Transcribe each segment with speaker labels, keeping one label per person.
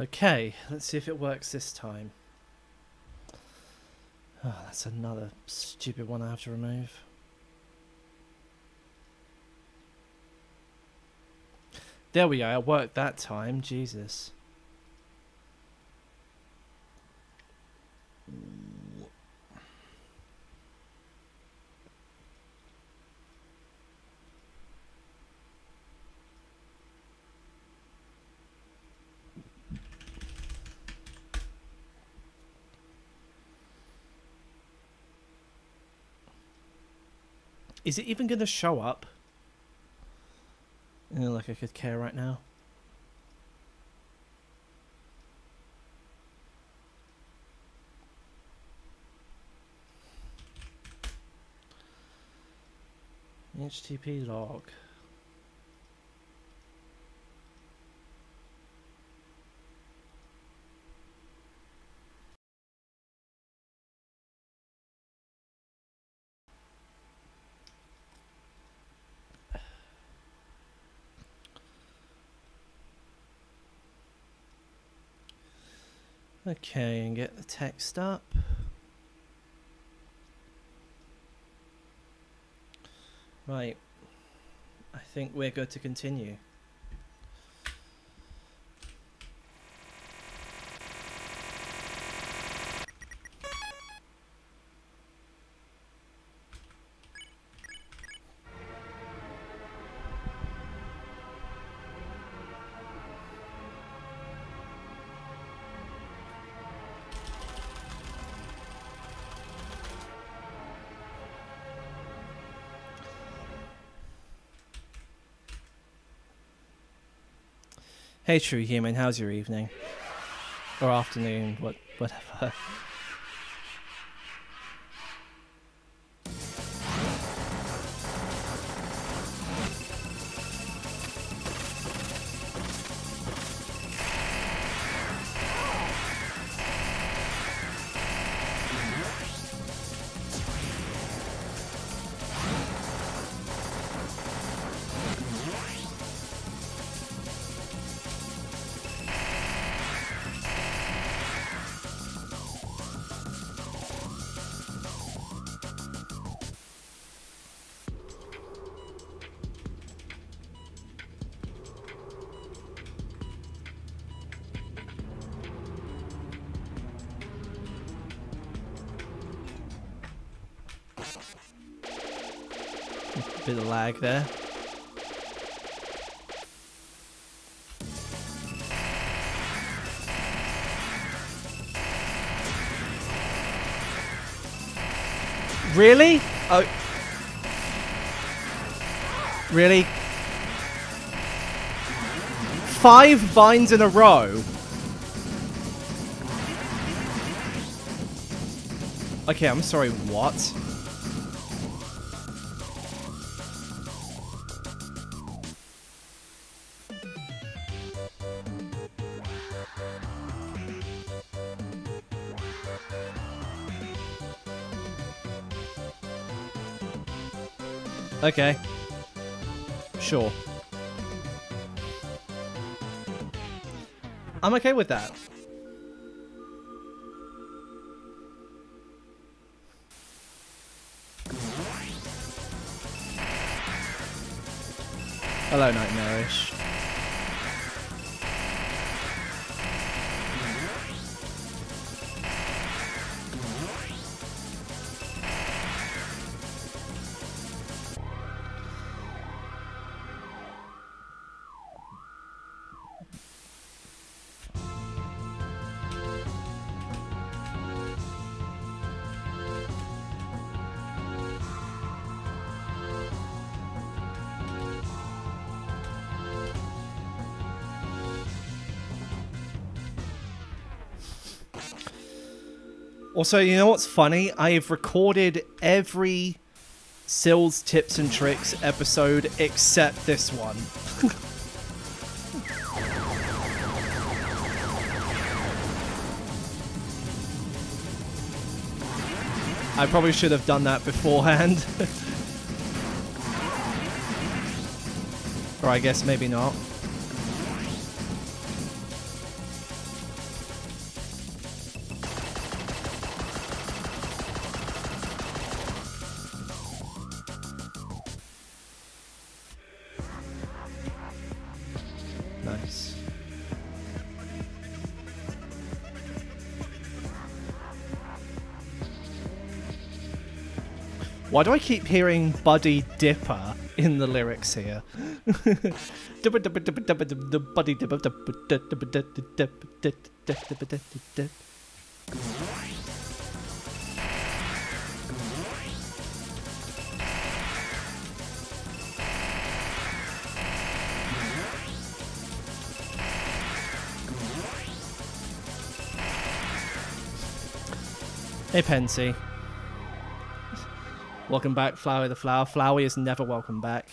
Speaker 1: Okay, let's see if it works this time. Oh, that's another stupid one I have to remove. There we go, it worked that time, Jesus. Is it even going to show up? Like I could care right now. HTTP log. Okay, and get the text up. Right. I think we're good to continue. Hey True Human, how's your evening? Or afternoon, whatever. Bit of lag there. Really? Oh. Really? 5 vines in a row? Okay, I'm sorry, what? Okay. Sure. I'm okay with that. Hello, Nightmarish. Also, you know what's funny? I have recorded every Sills Tips and Tricks episode except this one. I probably should have done that beforehand. Or I guess maybe not. Why do I keep hearing Buddy Dipper in the lyrics here? Buddy Dipper. Hey, Pensy. Welcome back, Flower the Flower. Flowey is never welcome back.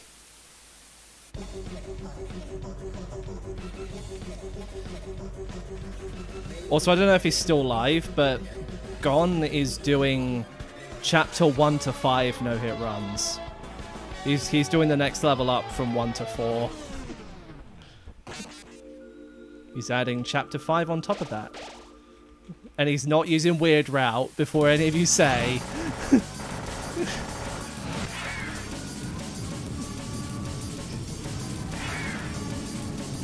Speaker 1: Also, I don't know if he's still live, but Gon is doing chapter 1 to 5 no-hit runs. He's doing the next level up from 1 to 4. He's adding chapter 5 on top of that. And he's not using Weird Route before any of you say.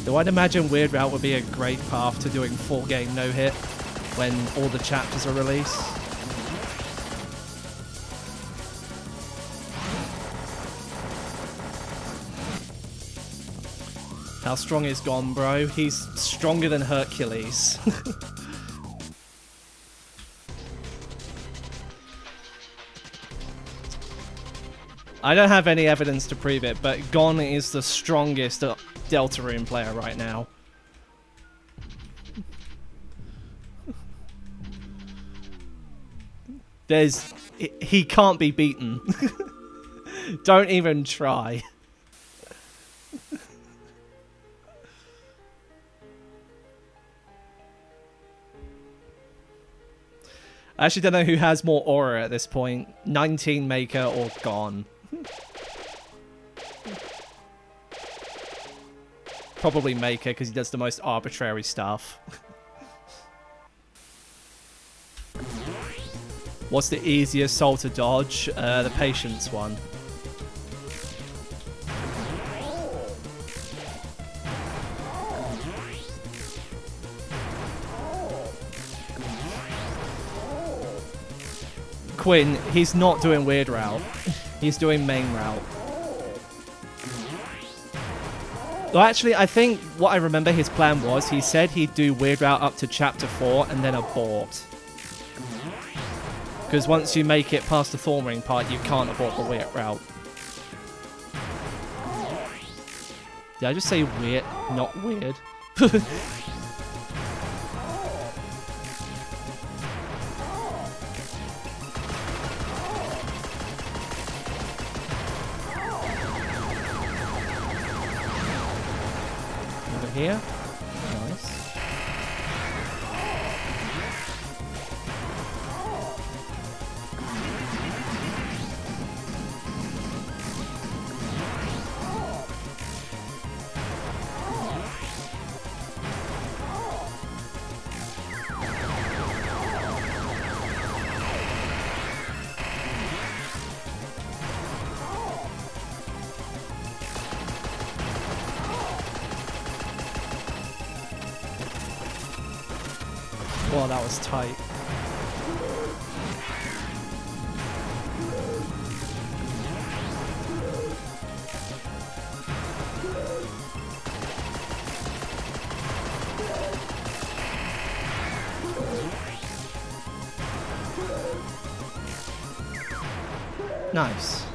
Speaker 1: Though I'd imagine Weird Route would be a great path to doing full game no-hit when all the chapters are released. How strong is Gon, bro? He's stronger than Hercules. I don't have any evidence to prove it, but Gon is the strongest Deltarune player right now. He can't be beaten. Don't even try. I actually don't know who has more aura at this point. 19 Maker or Gon. Probably Maker, because he does the most arbitrary stuff. What's the easiest soul to dodge? The Patience one. Quinn, he's not doing Weird Route. He's doing Main Route. Well, actually, I think what I remember his plan was, he said he'd do Weird Route up to Chapter 4 and then abort. Because once you make it past the Thorn Ring part, you can't abort the Weird Route. Did I just say weird? Not weird. Here. Nice. Oh, that was tight. Nice.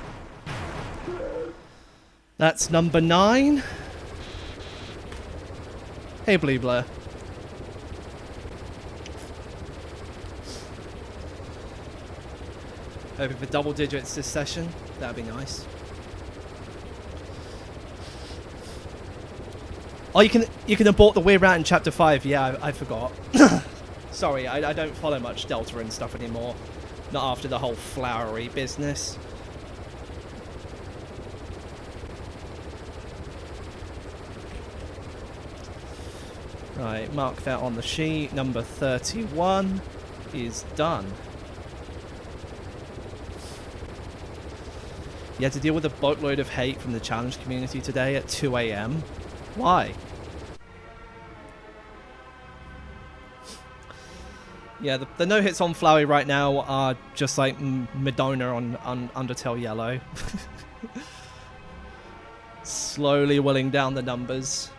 Speaker 1: That's number 9. Hey, Bleebler. Hoping for double digits this session. That'd be nice. Oh, you can abort the Weird Route in Chapter 5. Yeah, I forgot. Sorry, I don't follow much Delta and stuff anymore. Not after the whole flowery business. Right, mark that on the sheet. Number 31 is done. You had to deal with a boatload of hate from the challenge community today at 2 AM. Why? Yeah, the no hits on Flowey right now are just like Madonna on Undertale Yellow. Slowly willing down the numbers.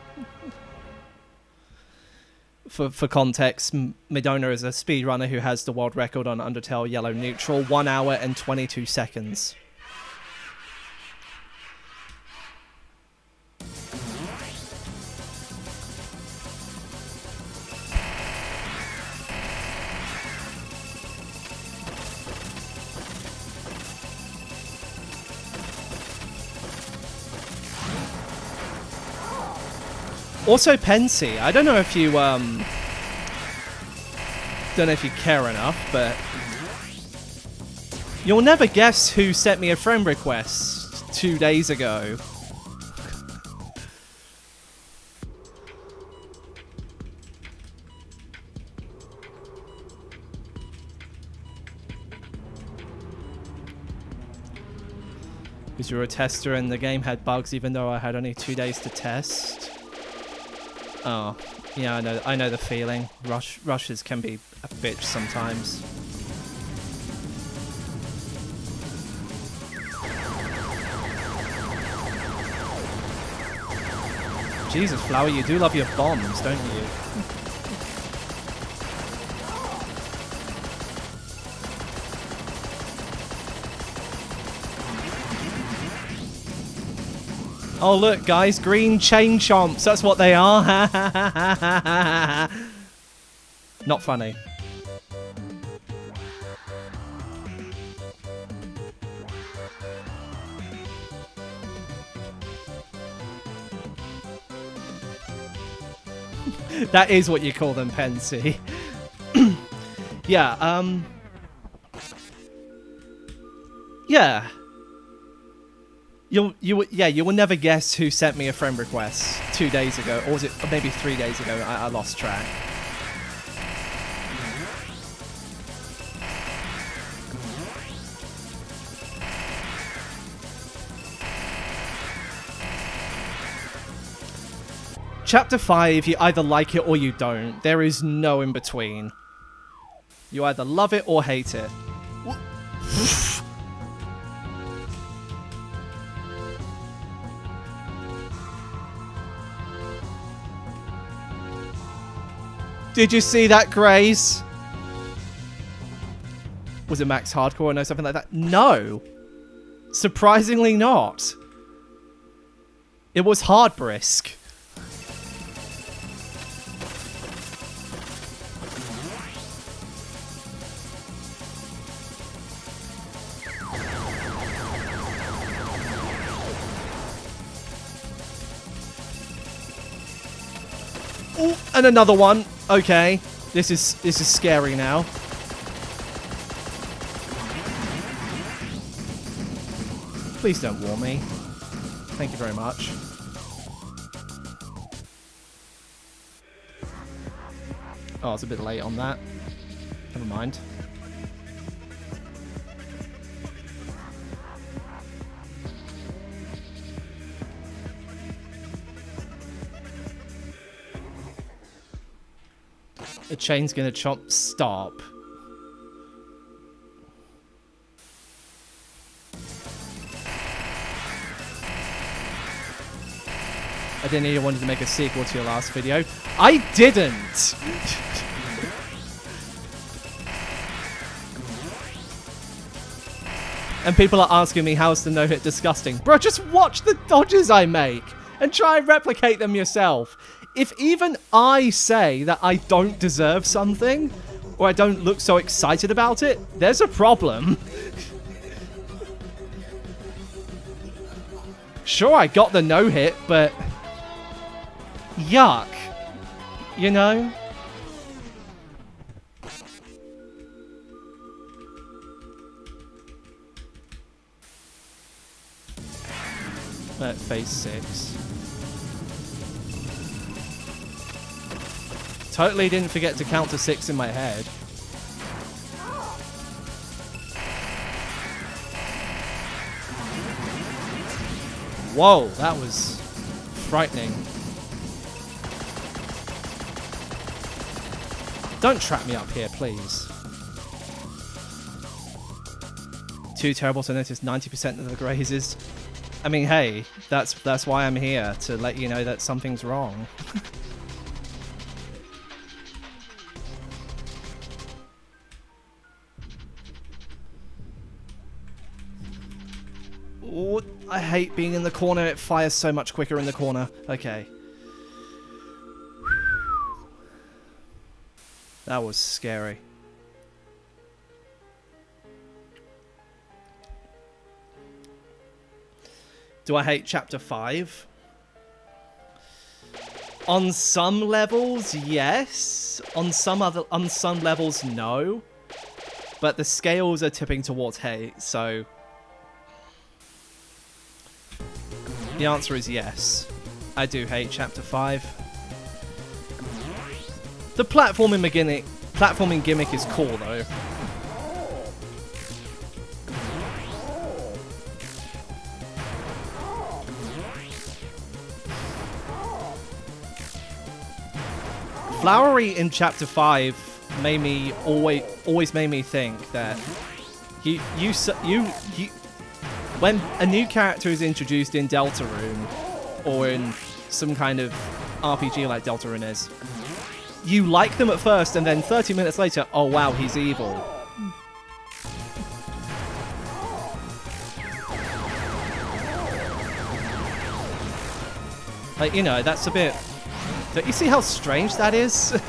Speaker 1: For context, Madonna is a speedrunner who has the world record on Undertale Yellow Neutral, 1 hour and 22 seconds. Also, Pensy, I don't know if you care enough, but you'll never guess who sent me a friend request 2 days ago. Because you were a tester and the game had bugs even though I had only 2 days to test. Oh, yeah, I know the feeling. Rushes can be a bitch sometimes. Jesus, Flower, you do love your bombs, don't you? Oh, look, guys, green chain chomps. That's what they are. Not funny. That is what you call them, Pensy. Yeah, yeah. You will never guess who sent me a friend request 2 days ago, or was it maybe 3 days ago? I lost track. Chapter 5, you either like it or you don't. There is no in between. You either love it or hate it. Did you see that, Grace? Was it Max Hardcore or no, something like that? No. Surprisingly not. It was Hard Brisk. Ooh, and another one. Okay, this is scary now. Please don't warn me. Thank you very much. Oh, it's a bit late on that. Never mind. The chain's gonna chomp. Stop. I didn't know you wanted to make a sequel to your last video. I didn't! And people are asking me how's the no-hit disgusting. Bro, just watch the dodges I make and try and replicate them yourself. If even I say that I don't deserve something, or I don't look so excited about it, there's a problem. Sure, I got the no-hit, but... yuck. You know? At phase 6. Totally didn't forget to count to 6 in my head. Whoa, that was frightening. Don't trap me up here, please. Too terrible to notice 90% of the grazes. I mean, hey, that's why I'm here, to let you know that something's wrong. Ooh, I hate being in the corner. It fires so much quicker in the corner. Okay. That was scary. Do I hate Chapter 5? On some levels, yes. On some levels, no. But the scales are tipping towards hate, so the answer is yes. I do hate Chapter 5. The platforming gimmick is cool, though. Flowery in Chapter 5 made me always made me think that when a new character is introduced in Deltarune or in some kind of RPG like Deltarune is, you like them at first, and then 30 minutes later, oh wow, he's evil. Like, you know, that's a bit... Don't you see how strange that is?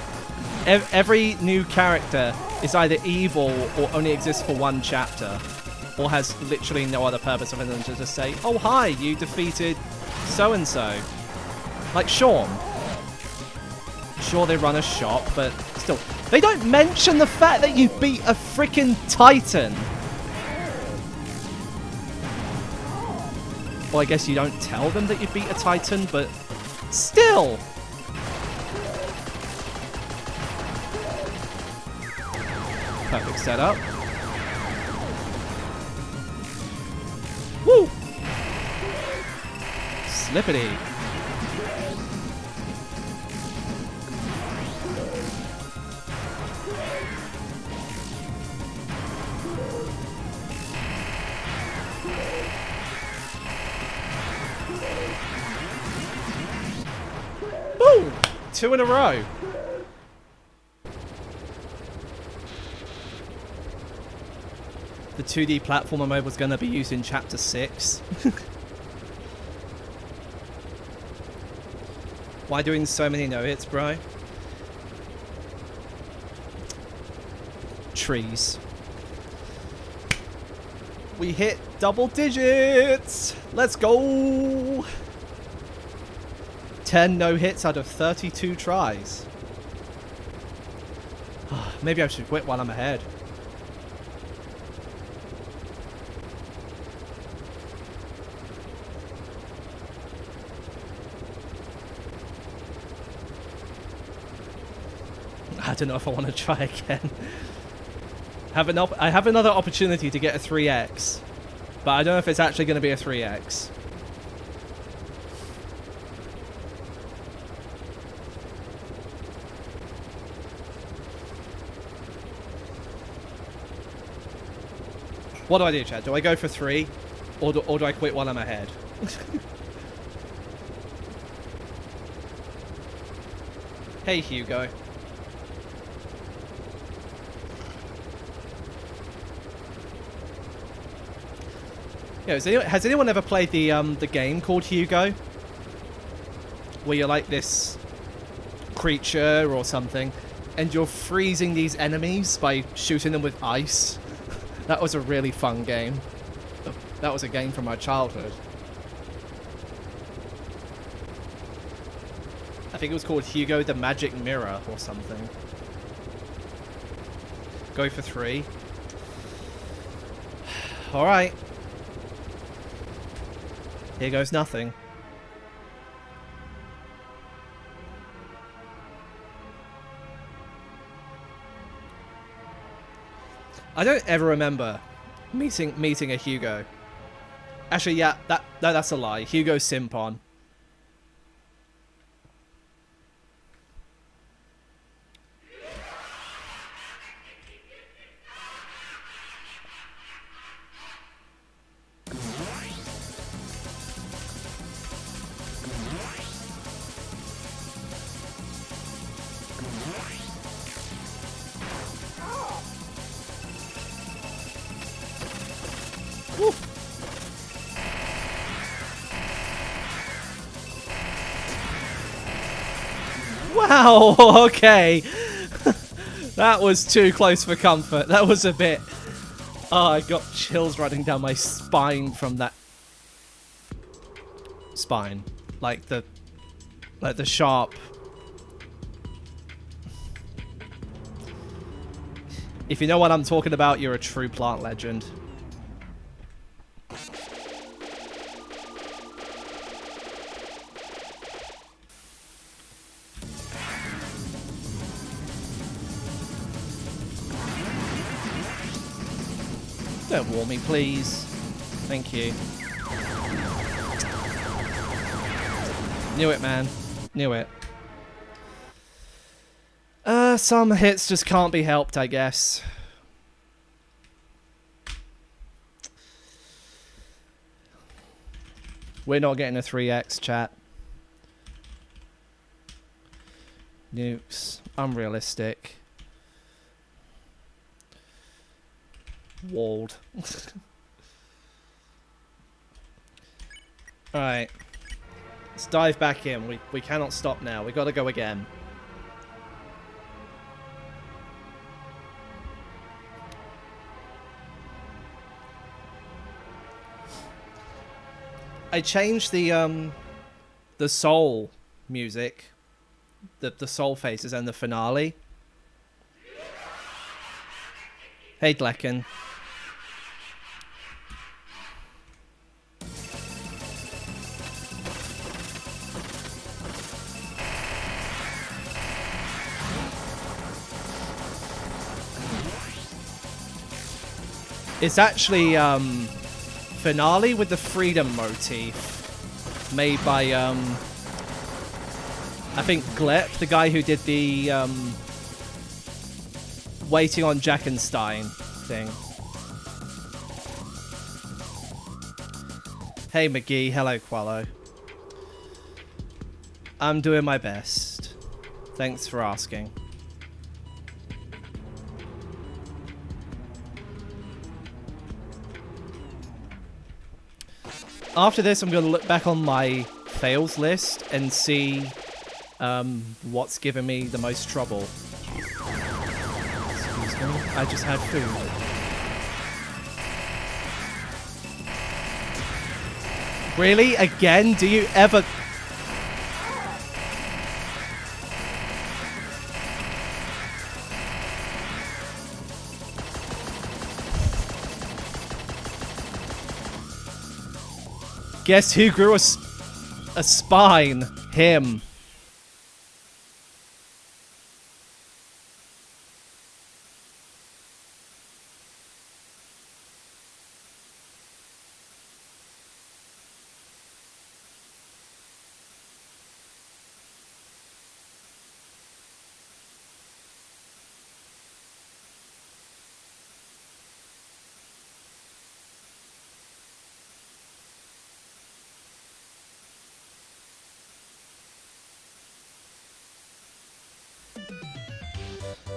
Speaker 1: Every new character is either evil or only exists for one chapter, or has literally no other purpose other than to just say, oh hi, you defeated so-and-so. Like Sean. Sure, they run a shop, but still. They don't mention the fact that you beat a freaking Titan. Well, I guess you don't tell them that you beat a Titan, but still. Perfect setup. Woo! Slippity. Woo! 2 in a row. The 2D platformer mode was going to be used in Chapter 6. Why doing so many no-hits, bro? Trees. We hit double digits! Let's go! 10 no-hits out of 32 tries. Maybe I should quit while I'm ahead. I don't know if I want to try again. I have another opportunity to get a 3x, but I don't know if it's actually going to be a 3x. What do I do, Chad? Do I go for 3, or do I quit while I'm ahead? Hey, Hugo. Yeah, has anyone ever played the game called Hugo? Where you're like this creature or something, and you're freezing these enemies by shooting them with ice. That was a really fun game. That was a game from my childhood. I think it was called Hugo the Magic Mirror or something. Go for 3. Alright. Here goes nothing. I don't ever remember meeting a Hugo. Actually, yeah, that's a lie. Hugo Simpon. Wow, okay. That was too close for comfort. That was a bit... Oh, I got chills running down my spine from that... Spine. Like the sharp... If you know what I'm talking about, you're a true plant legend. Don't warn me, please. Thank you. Knew it, man. Knew it. Some hits just can't be helped, I guess. We're not getting a 3x, chat. Nukes. Unrealistic. Walled. Alright. Let's dive back in. We cannot stop now. We gotta go again. I changed the soul music, the soul faces and the finale. Hey, Glecken. It's actually finale with the freedom motif made by I think Glep, the guy who did the Waiting on Jackenstein thing. Hey McGee, hello Qualo. I'm doing my best. Thanks for asking. After this, I'm going to look back on my fails list and see what's given me the most trouble. Excuse me, I just had food. Really? Again? Do you ever... Guess who grew a spine? Him.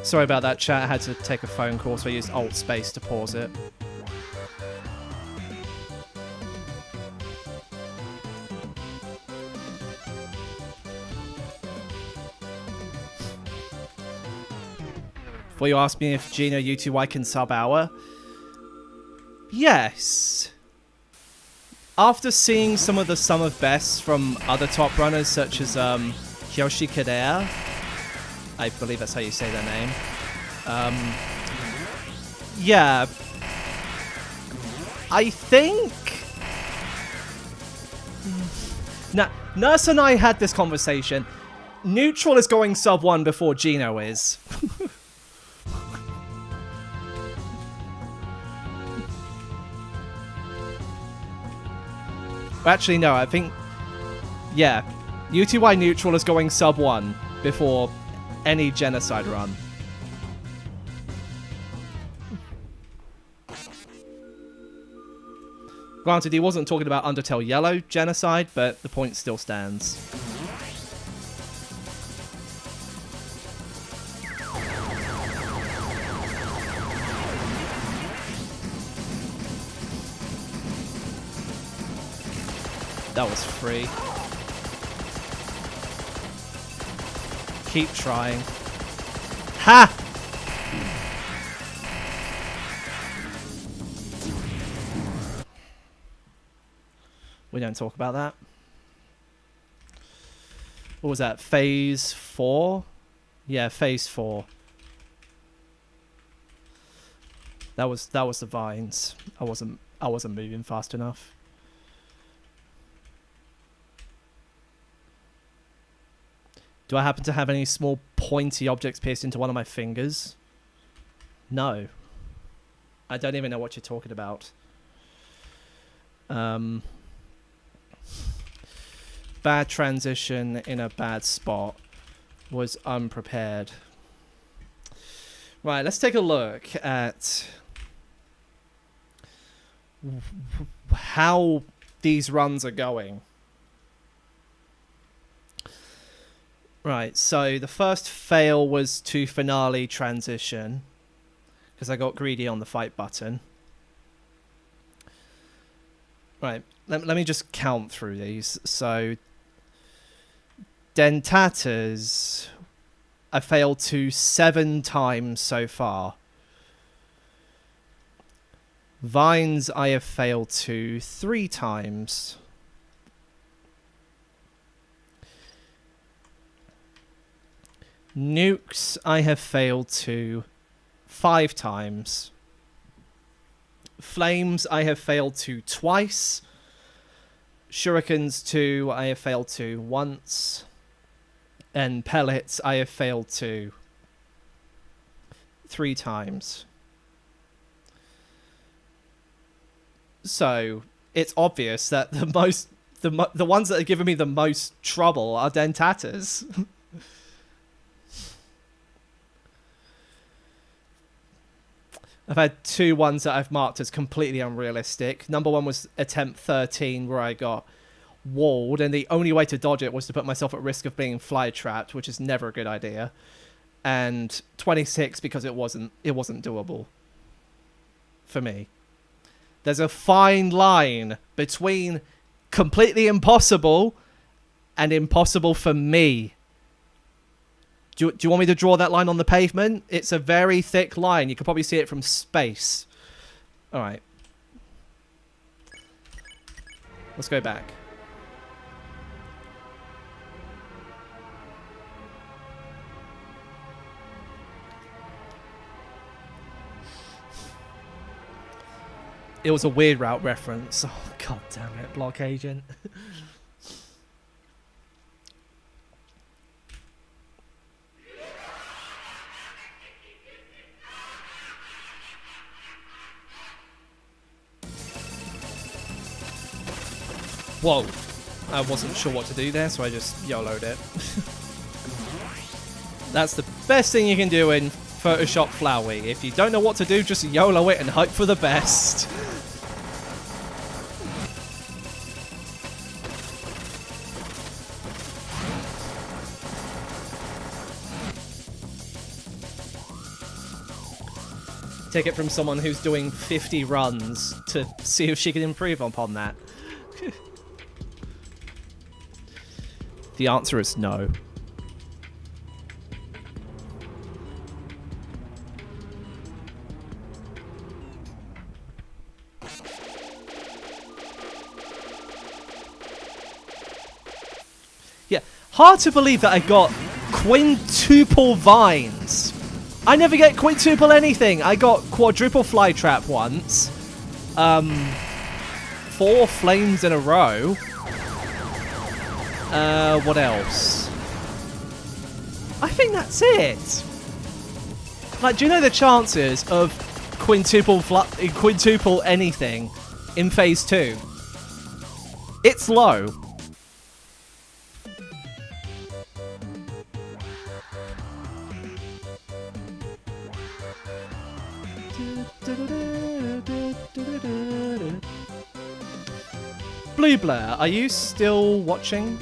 Speaker 1: Sorry about that, chat. I had to take a phone call, so I used Alt Space to pause it. Before you ask me if Gino U2Y can sub hour? Yes. After seeing some of the sum of bests from other top runners, such as Kyoshi Kadea, I believe that's how you say their name. Yeah. I think... Now, Nurse and I had this conversation. Neutral is going sub 1 before Gino is. Actually, no, I think... Yeah. U2Y Neutral is going sub 1 before any genocide run. Granted, he wasn't talking about Undertale Yellow genocide, but the point still stands. That was free. Keep trying. Ha! We don't talk about that. What was that? Phase 4? Yeah, phase 4. That was the vines. I wasn't moving fast enough. Do I happen to have any small pointy objects pierced into one of my fingers? No. I don't even know what you're talking about. Bad transition in a bad spot. Was unprepared. Right, let's take a look at how these runs are going. Right, so the first fail was to finale transition because I got greedy on the fight button. Right, let me just count through these. So Dentatas, I failed to 7 times so far. Vines, I have failed to 3 times. Nukes, I have failed to 5 times. Flames, I have failed to twice. Shurikens 2, I have failed to once. And pellets, I have failed to 3 times. So it's obvious that the ones that are giving me the most trouble are Dentatas. I've had 2 ones that I've marked as completely unrealistic. Number 1 was attempt 13, where I got walled, and the only way to dodge it was to put myself at risk of being fly trapped, which is never a good idea. And 26 because it wasn't doable for me. There's a fine line between completely impossible and impossible for me. Do you want me to draw that line on the pavement? It's a very thick line. You can probably see it from space. All right. Let's go back. It was a weird route reference. Oh, god damn it, block agent. Whoa. I wasn't sure what to do there, so I just YOLO'd it. That's the best thing you can do in Photoshop Flowey. If you don't know what to do, just YOLO it and hope for the best. Take it from someone who's doing 50 runs to see if she can improve upon that. The answer is no. Yeah, hard to believe that I got quintuple vines. I never get quintuple anything. I got quadruple fly trap once. 4 flames in a row. What else? I think that's it. Like, do you know the chances of quintuple anything in phase 2? It's low. Blue Blair, are you still watching?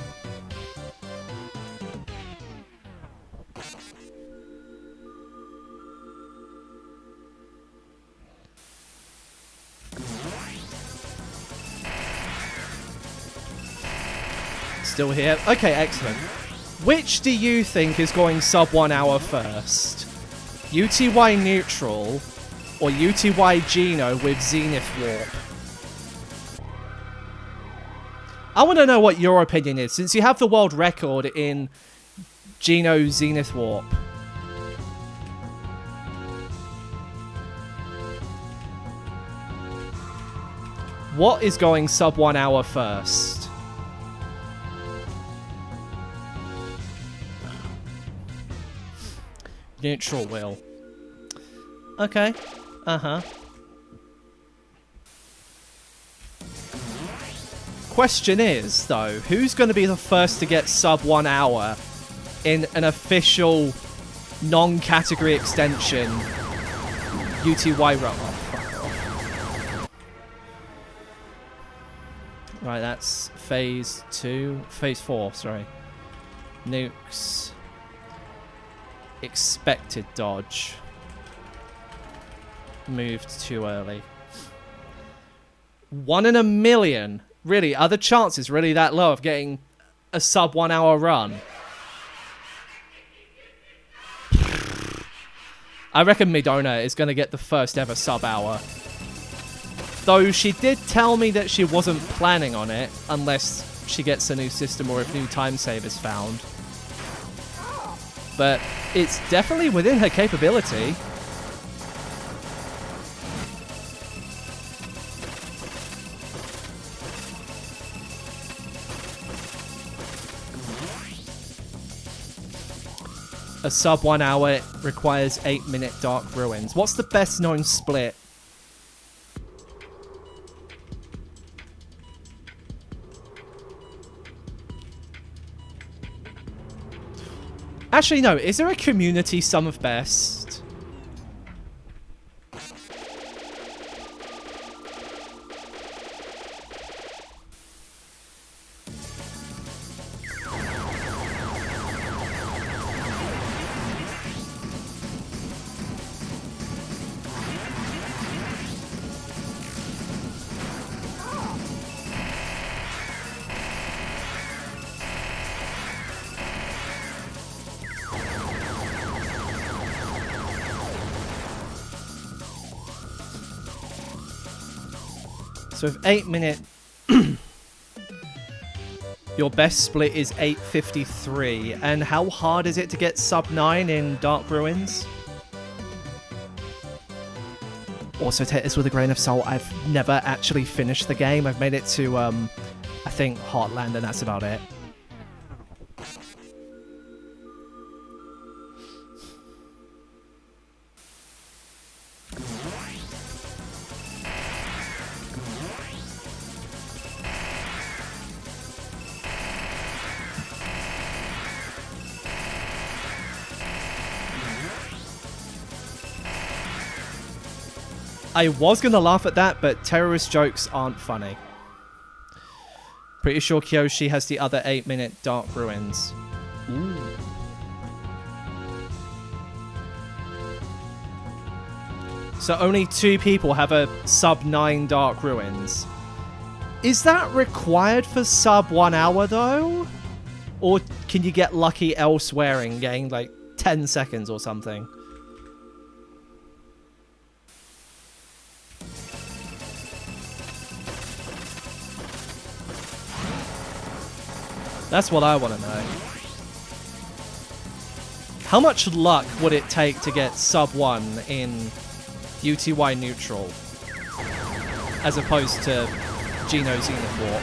Speaker 1: Still here? Okay, excellent. Which do you think is going sub 1 hour first? UTY neutral or UTY Geno with Zenith Warp? I want to know what your opinion is, since you have the world record in Geno Zenith Warp. What is going sub 1 hour first? Neutral will. Okay. Uh-huh. Question is, though, who's going to be the first to get sub 1 hour in an official non-category extension UTY run? Right, that's phase 4, sorry. Nukes. Expected dodge. Moved too early. 1 in a million. Really, are the chances really that low of getting a sub 1 hour run? I reckon Midona is going to get the first ever sub hour. Though she did tell me that she wasn't planning on it unless she gets a new system or if new time save is found. But it's definitely within her capability. A sub 1 hour requires 8-minute Dark Ruins. What's the best known split? Actually, no. Is there a community sum of best? So if 8-minute, your best split is 8:53, and how hard is it to get sub 9 in Dark Ruins? Also take this with a grain of salt, I've never actually finished the game. I've made it to, I think, Heartland, and that's about it. I was going to laugh at that, but terrorist jokes aren't funny. Pretty sure Kyoshi has the other 8-minute Dark Ruins. Ooh. So only 2 people have a sub 9 Dark Ruins. Is that required for sub 1 hour though? Or can you get lucky elsewhere and gain like 10 seconds or something? That's what I want to know. How much luck would it take to get sub 1 in UTY neutral as opposed to Geno Zenith Warp?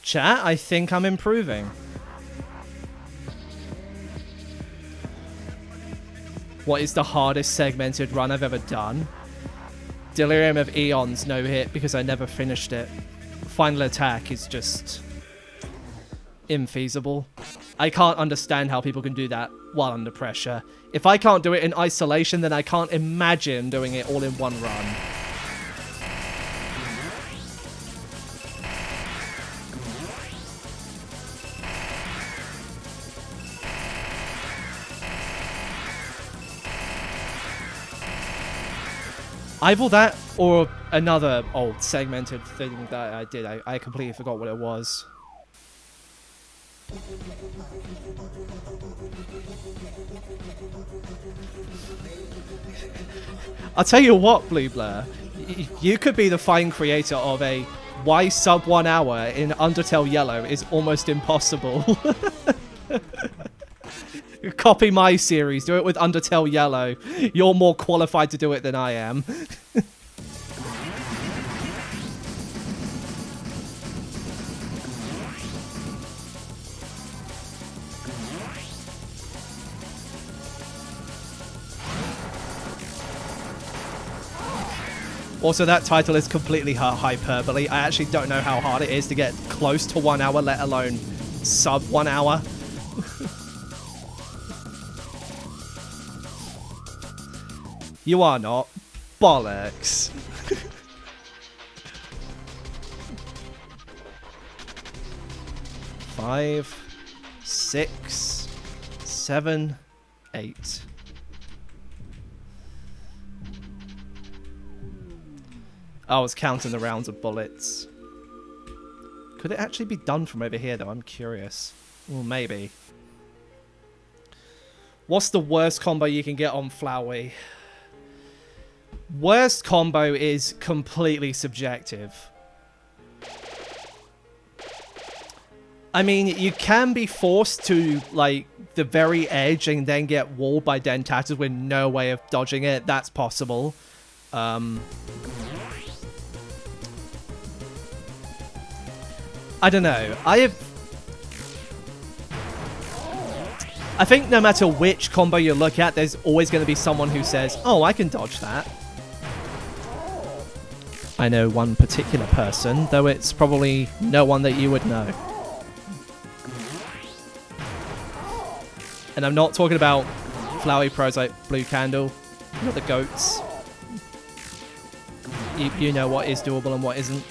Speaker 1: Chat, I think I'm improving. What is the hardest segmented run I've ever done? Delirium of Eons no hit because I never finished it. Final Attack is just infeasible. I can't understand how people can do that while under pressure. If I can't do it in isolation, then I can't imagine doing it all in one run. Either that or another old segmented thing that I did. I completely forgot what it was. I'll tell you what, Blue Blur. You could be the fine creator of a why sub 1 hour in Undertale Yellow is almost impossible. Copy my series, do it with Undertale Yellow. You're more qualified to do it than I am. Also, that title is completely hyperbole. I actually don't know how hard it is to get close to 1 hour, let alone sub 1 hour. You are not. Bollocks. Five, 6, 7, 8. I was counting the rounds of bullets. Could it actually be done from over here, though? I'm curious. Well, maybe. What's the worst combo you can get on Flowey? Worst combo is completely subjective. I mean, you can be forced to, like, the very edge and then get walled by Dentatus with no way of dodging it. That's possible. I don't know. I think no matter which combo you look at, there's always going to be someone who says, oh, I can dodge that. I know one particular person, though it's probably no one that you would know. And I'm not talking about flowery pros like Blue Candle, not the goats. You know what is doable and what isn't.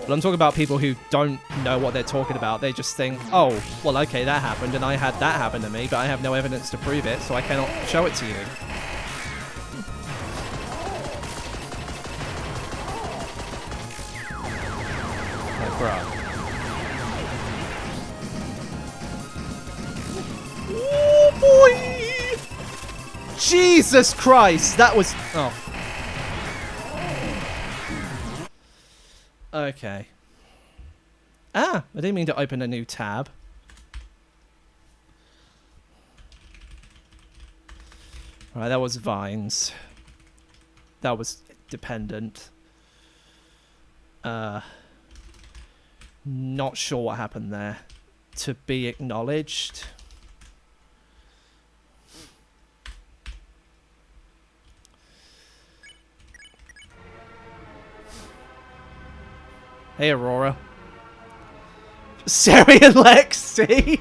Speaker 1: But I'm talking about people who don't know what they're talking about. They just think, oh, well, okay, that happened, and I had that happen to me, but I have no evidence to prove it, so I cannot show it to you. Like, bruh. Oh, boy! Jesus Christ! That was... Oh. Okay. Ah, I didn't mean to open a new tab. Right, that was vines. That was dependent. Not sure what happened there. To be acknowledged. Hey, Aurora. Sari and Lexi!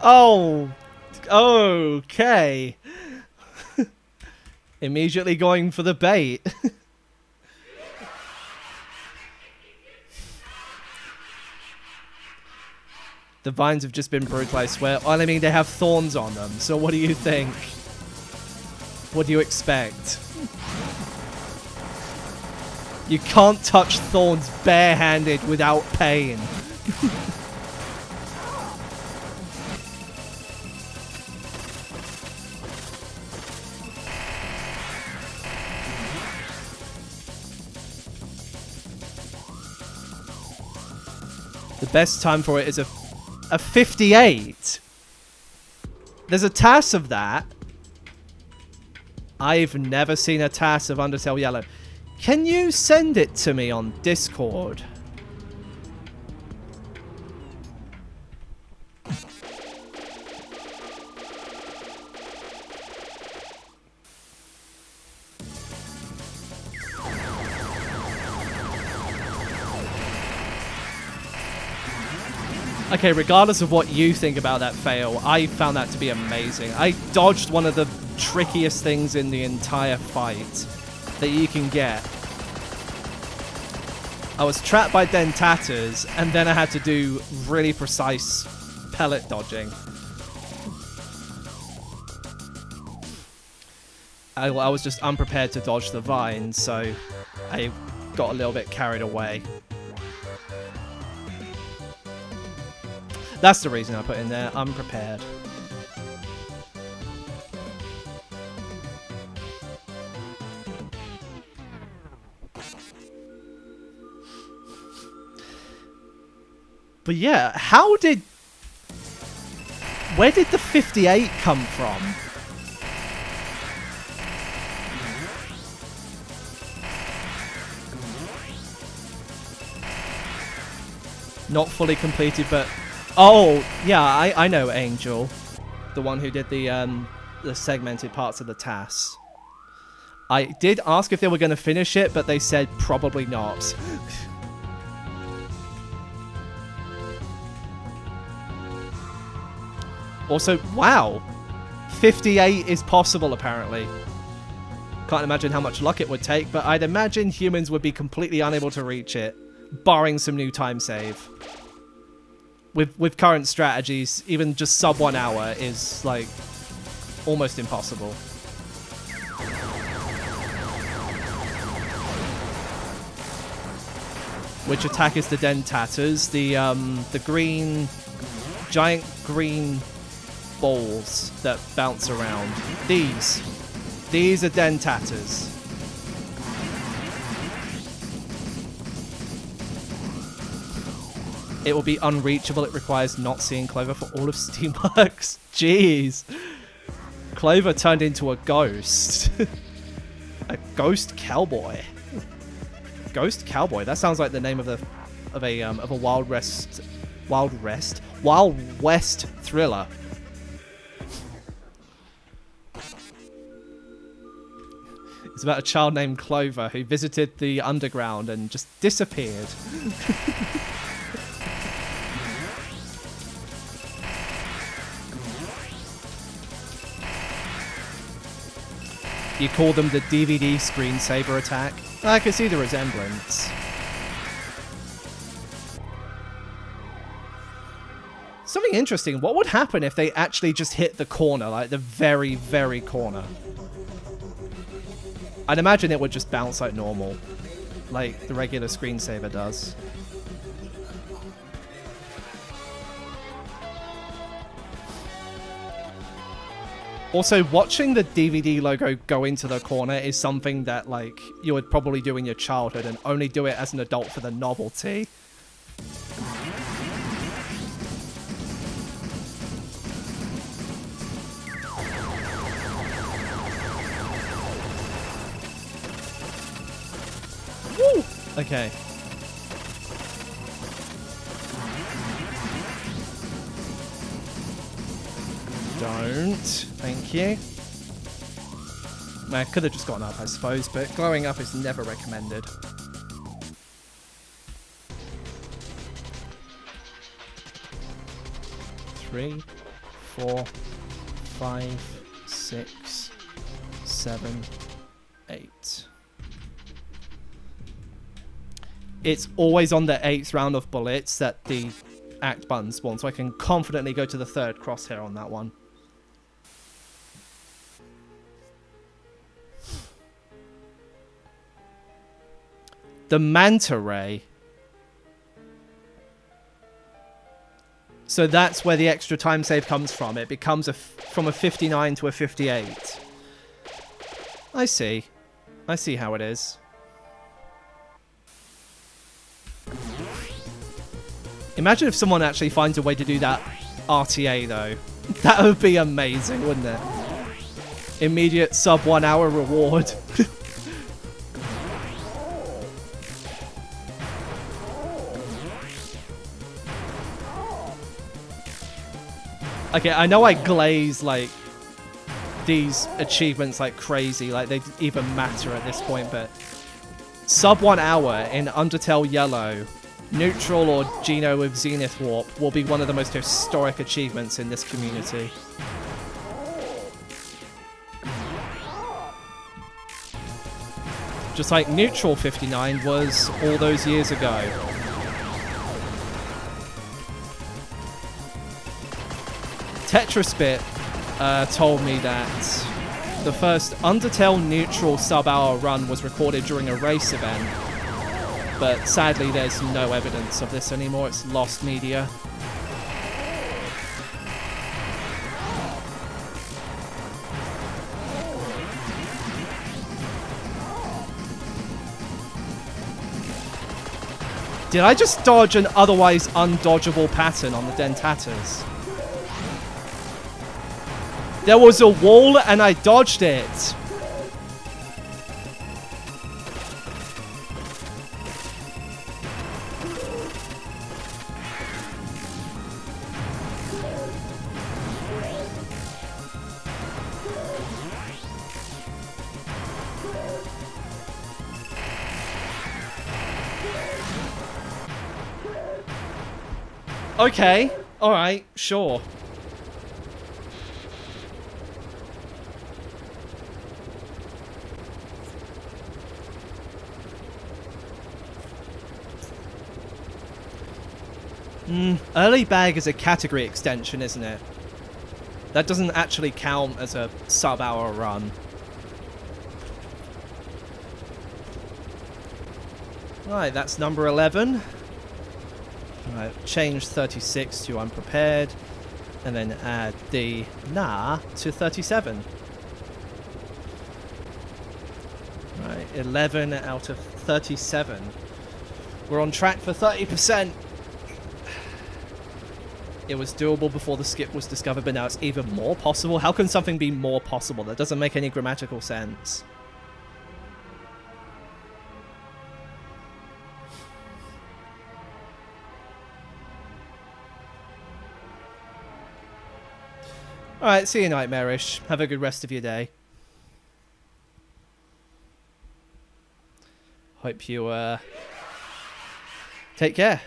Speaker 1: Oh. Okay. Immediately going for the bait. The vines have just been brutal, I swear. Well, I mean, they have thorns on them, so what do you think? What do you expect? You can't touch thorns barehanded without pain. The best time for it is a 58. There's a TAS of that. I've never seen a TAS of Undertale Yellow. Can you send it to me on Discord? Okay, regardless of what you think about that fail, I found that to be amazing. I dodged one of the trickiest things in the entire fight that you can get. I was trapped by Dentatas, and then I had to do really precise pellet dodging. I was just unprepared to dodge the vine, so I got a little bit carried away. That's the reason I put in there, unprepared. But yeah, where did the 58 come from? Not fully completed, but... Oh, yeah, I know Angel. The one who did the segmented parts of the tasks. I did ask if they were going to finish it, but they said probably not. Also, wow. 58 is possible, apparently. Can't imagine how much luck it would take, but I'd imagine humans would be completely unable to reach it, barring some new time save. With current strategies, even just sub 1 hour is, like, almost impossible. Which attack is the Dentatas? The green... giant green balls that bounce around. These are Dentatas. It will be unreachable. It requires not seeing Clover for all of Steamworks. Jeez. Clover turned into a ghost. A ghost cowboy. Ghost cowboy. That sounds like the name of a Wild West thriller. It's about a child named Clover who visited the underground and just disappeared. You call them the DVD screensaver attack? I can see the resemblance. Something interesting, what would happen if they actually just hit the corner, like the very, very corner? I'd imagine it would just bounce like normal, like the regular screensaver does. Also, watching the DVD logo go into the corner is something that, like, you would probably do in your childhood and only do it as an adult for the novelty. Woo! Okay. Don't. Thank you. I could have just gotten up, I suppose, but glowing up is never recommended. Three, 4, 5, 6, 7, 8. It's always on the 8th round of bullets that the act button spawns, so I can confidently go to the 3rd crosshair on that one. The manta ray. So that's where the extra time save comes from. It becomes from a 59 to a 58. I see. I see how it is. Imagine if someone actually finds a way to do that RTA, though. That would be amazing, wouldn't it? Immediate sub 1 hour reward. Okay, I know I glaze, like, these achievements like crazy, like they even matter at this point, but sub 1 hour in Undertale Yellow, neutral or Geno with Zenith Warp will be one of the most historic achievements in this community. Just like neutral 59 was all those years ago. Tetraspit told me that the first Undertale neutral sub-hour run was recorded during a race event, but sadly there's no evidence of this anymore. It's lost media. Did I just dodge an otherwise undodgeable pattern on the Dentatas? There was a wall and I dodged it. Okay, alright, sure. Early bag is a category extension, isn't it? That doesn't actually count as a sub-hour run. Right, that's number 11. Right, change 36 to unprepared, and then add the nah to 37. Right, 11 out of 37. We're on track for 30%. It was doable before the skip was discovered, but now it's even more possible? How can something be more possible? That doesn't make any grammatical sense. Alright, see you, Nightmarish. Have a good rest of your day. Hope you, take care.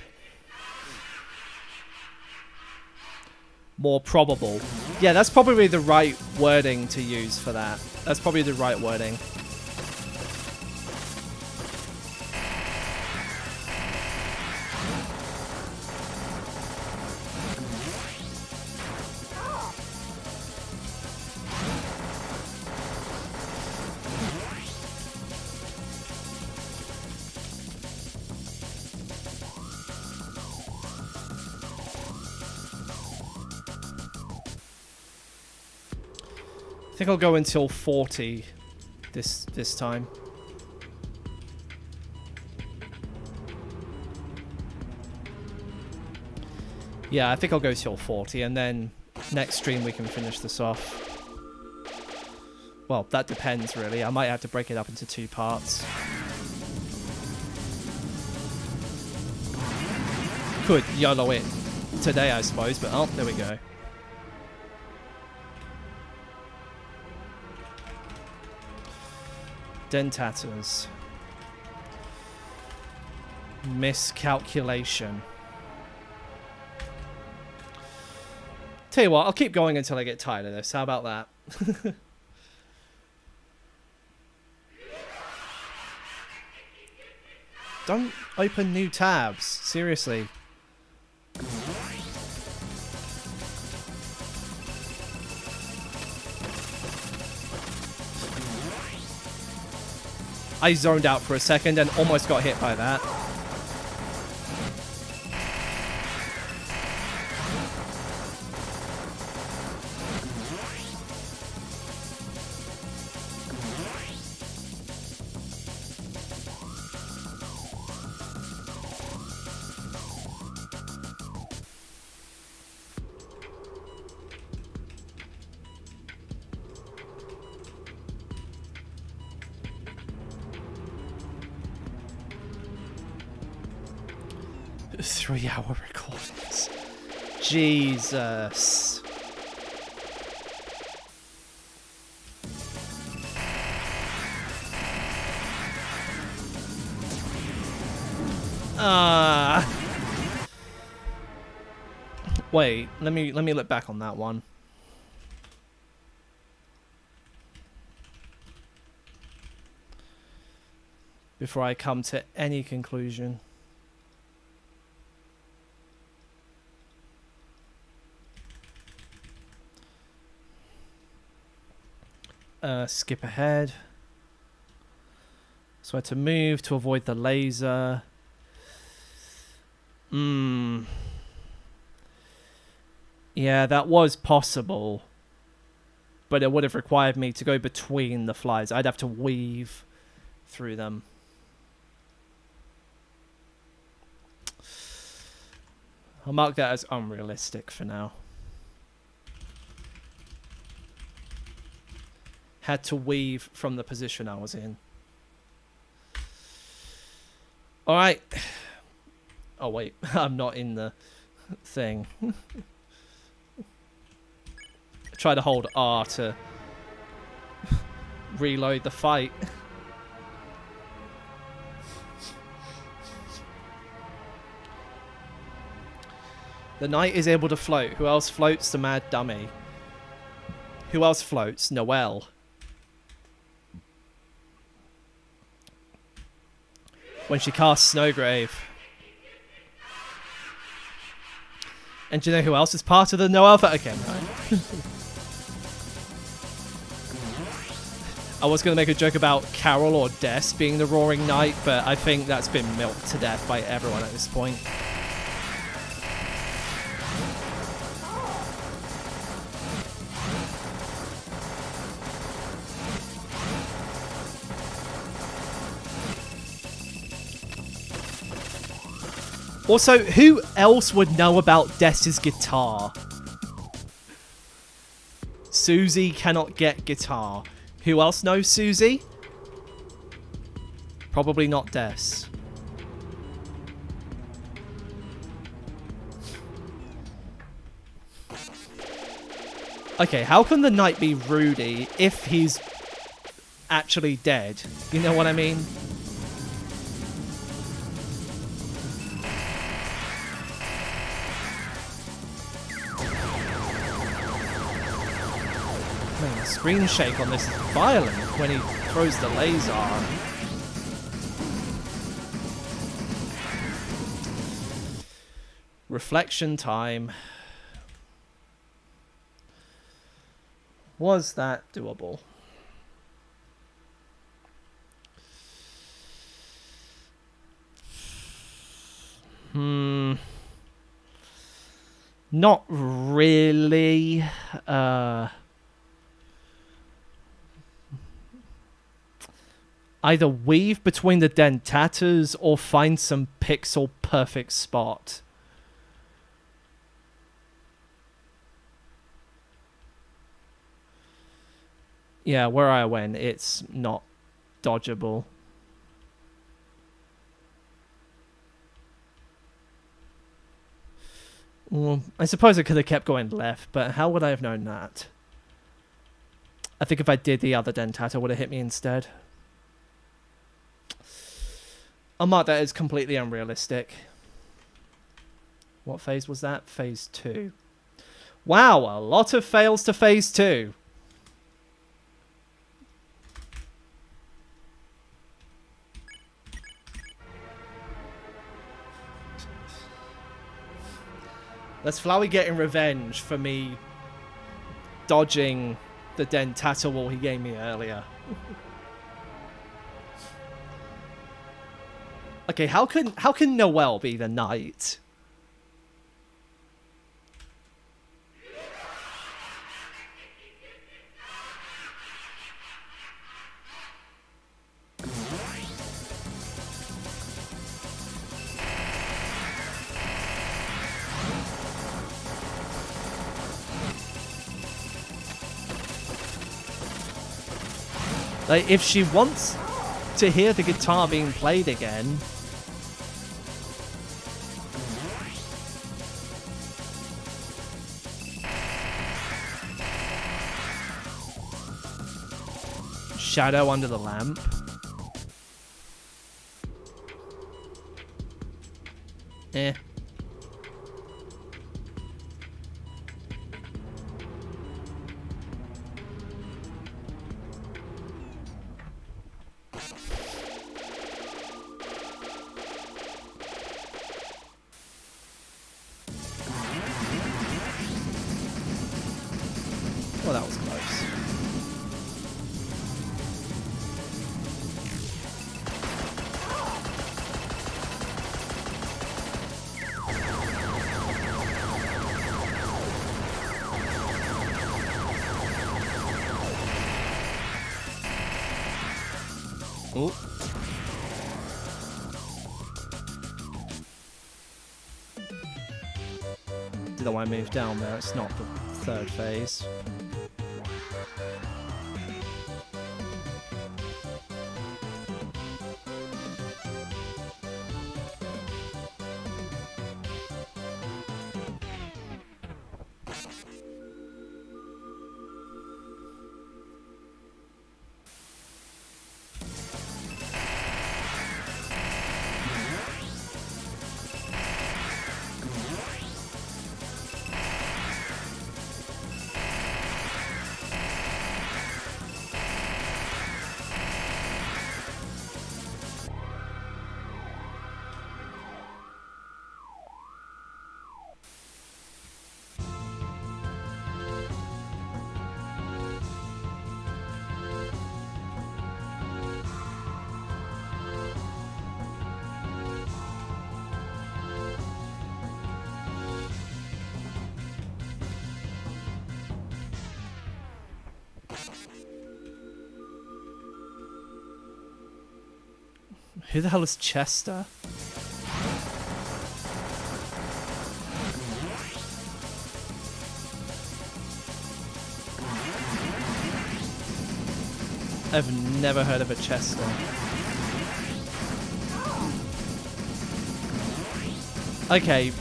Speaker 1: More probable. Yeah, that's probably the right wording to use for that. That's probably the right wording. I think I'll go until 40 this time. Yeah, I think I'll go till 40, and then next stream we can finish this off. Well, that depends really. I might have to break it up into 2 parts. Could YOLO it today, I suppose, but oh, there we go. Dentatas. Miscalculation. Tell you what, I'll keep going until I get tired of this. How about that? Don't open new tabs. Seriously. I zoned out for a second and almost got hit by that. Three-hour recordings. Jesus. Wait, let me look back on that one. before I come to any conclusion. Skip ahead. So I had to move to avoid the laser. Yeah, that was possible. But it would have required me to go between the flies. I'd have to weave through them. I'll mark that as unrealistic for now. Had to weave from the position I was in. Alright. Oh wait, I'm not in the thing. Try to hold R to reload the fight. The knight is able to float. Who else floats? The mad dummy. Who else floats? Noelle. When she casts Snowgrave. And do you know who else is part of the Noelle? Okay, no. I was going to make a joke about Carol or Des being the Roaring Knight, but I think that's been milked to death by everyone at this point. Also, who else would know about Des's guitar? Susie cannot get guitar. Who else knows Susie? Probably not Des. Okay, how can the knight be Rudy if he's actually dead? You know what I mean? Man, the screen shake on this is violent when he throws the laser. Reflection time. Was that doable? Not really. Either weave between the dentatas or find some pixel perfect spot. Yeah, where I went, it's not dodgeable. Well, I suppose I could have kept going left, but how would I have known that? I think if I did the other dentata, it would have hit me instead. I'll mark that as completely unrealistic. What phase was that? Phase 2. Wow, a lot of fails to phase 2. That's Flowey getting revenge for me dodging the dentata wall he gave me earlier. Okay, how can Noelle be the knight? Like, if she wants to hear the guitar being played again, shadow under the lamp. Eh. Well, that was close. Ooh. Didn't want to move down there, it's not the third phase. Who the hell is Chester? I've never heard of a Chester. Okay,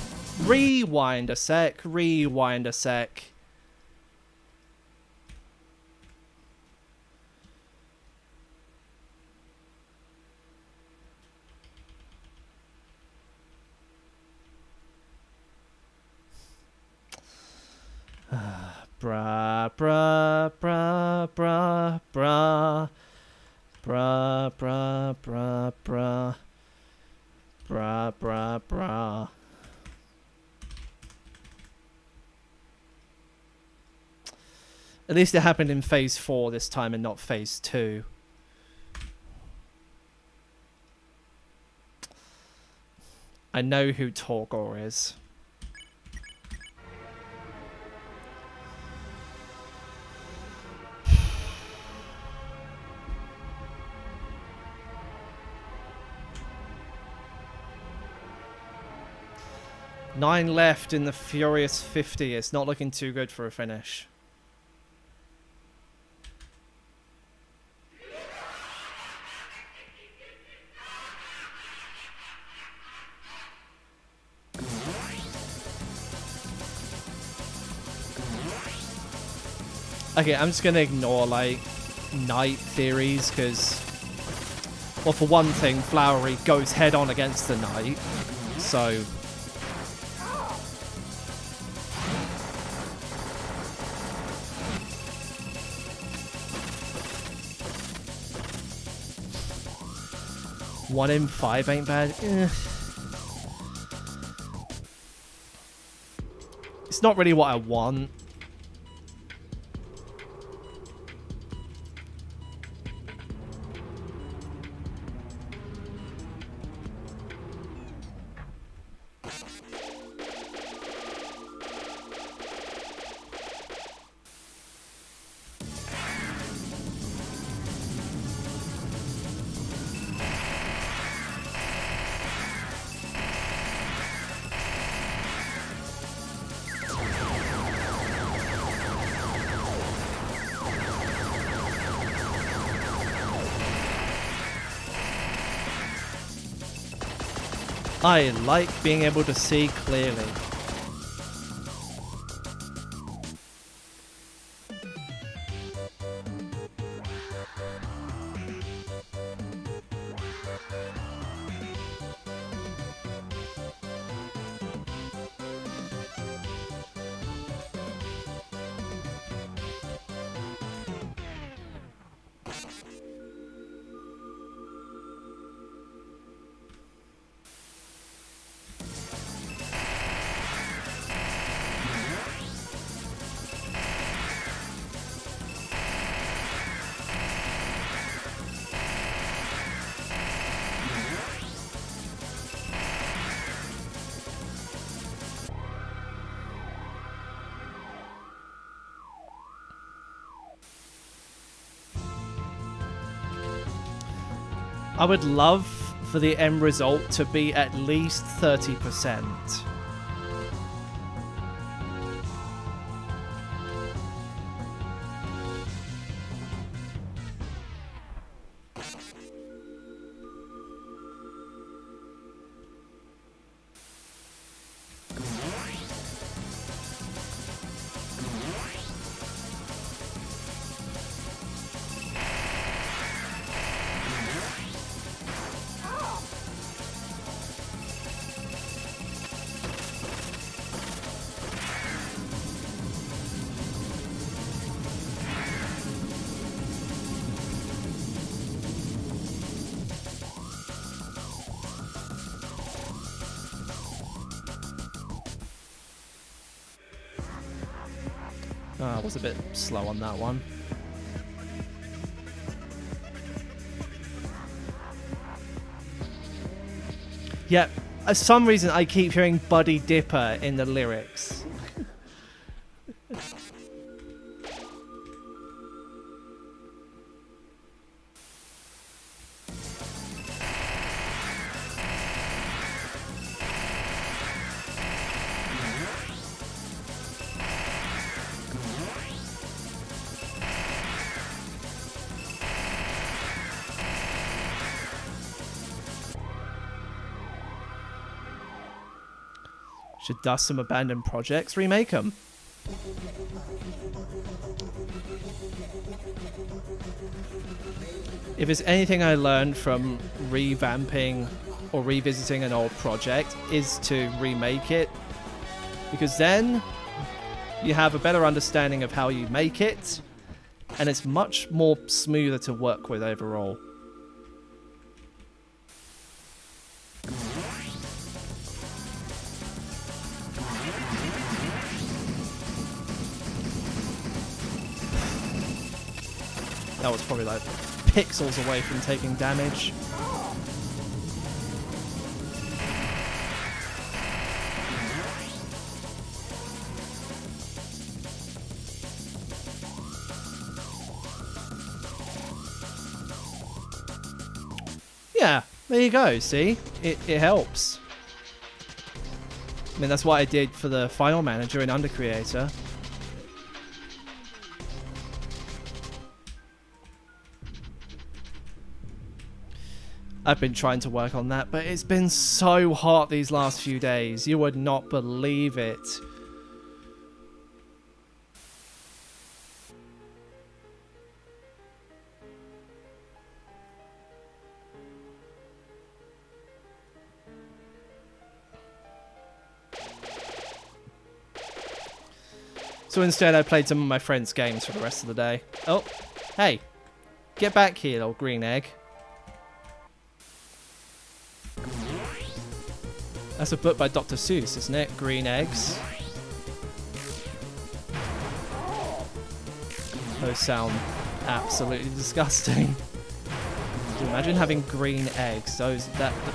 Speaker 1: rewind a sec, rewind a sec. Bra bra bra bra bra bra bra bra bra bra bra bra. At least it happened in phase 4 this time and not phase 2. I know who Torgor is. Nine left in the Furious 50. It's not looking too good for a finish. Okay, I'm just gonna ignore, like, knight theories, because, well, for one thing, Flowery goes head-on against the knight, so... One in 5 ain't bad. It's not really what I want. I like being able to see clearly. I would love for the end result to be at least 30%. I was a bit slow on that one. Yeah, for some reason I keep hearing Buddy Dipper in the lyrics. Should dust some abandoned projects, remake them. If there's anything I learned from revamping or revisiting an old project, is to remake it. Because then you have a better understanding of how you make it, and it's much more smoother to work with overall. That was probably like pixels away from taking damage. Yeah, there you go, see? It helps. I mean, that's what I did for the Final Manager in Undercreator. I've been trying to work on that, but it's been so hot these last few days. You would not believe it. So instead I played some of my friends' games for the rest of the day. Oh, hey. Get back here, little green egg. That's a book by Dr. Seuss, isn't it? Green eggs. Those sound absolutely disgusting. Imagine having green eggs. Those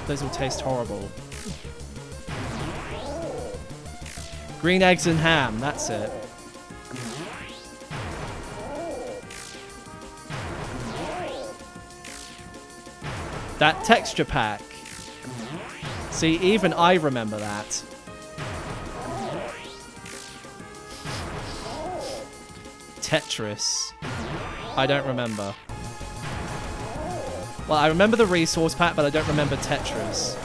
Speaker 1: will taste horrible. Green eggs and ham, that's it. That texture pack. See, even I remember that. Tetris. I don't remember. Well, I remember the resource pack, but I don't remember Tetris.